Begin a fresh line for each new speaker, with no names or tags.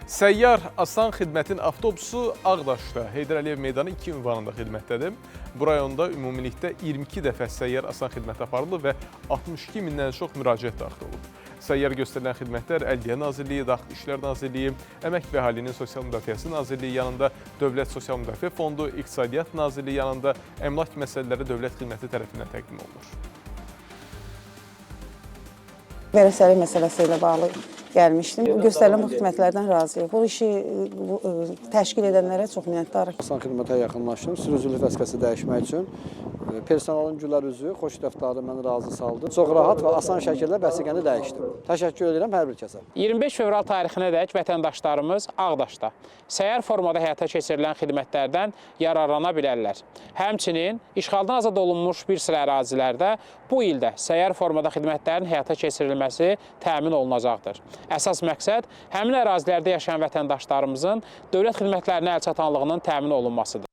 Səyyar Asan Xidmətin avtobusu Ağdaşda Heydər Əliyev meydanı 2 ünvanında xidmətdədir. Bu rayonda ümumilikdə 22 dəfə səyyar Asan xidmət aparılıb və 62 mindən çox müraciət daxil olub. Səyyar göstərilən xidmətlər Ədliyyə Nazirliyi, Daxili İşlər Nazirliyi, Əmək və Əhalinin Sosial Müdafiəsi Nazirliyi yanında Dövlət Sosial Müdafiə Fondu, İqtisadiyyat Nazirliyi yanında Əmlak Məsələləri Dövlət Xidməti tərəfindən təqdim olunur.
Vərəsəlik məsələsi ilə bağlı gəlmişdim. Göstərilən bu xidmətlərdən razıyıq. Bu işi təşkil edənlərə çox minnətdarıq.
Asan xidmətə yaxınlaşdım. Sürücülük vəzifəsi dəyişmək üçün personalın gülər üzü, xoş rəftarı məni razı saldı. Çox rahat və asan şəkildə vəsiqəni dəyişdim. Təşəkkür edirəm hər bir kəsə.
25 fevral tarixinədək vətəndaşlarımız Ağdaşda səyyar formada həyata keçirilən xidmətlərdən yararlana bilərlər. Həmçinin işğaldan azad olunmuş bir sıra ərazilərdə bu ildə səyyar formada xidmətlərin həyata keçirilməsi təmin olunacaqdır. Əsas məqsəd həmin ərazilərdə yaşayan vətəndaşlarımızın dövlət xidmətlərinə əlçatanlığının təmin olunmasıdır.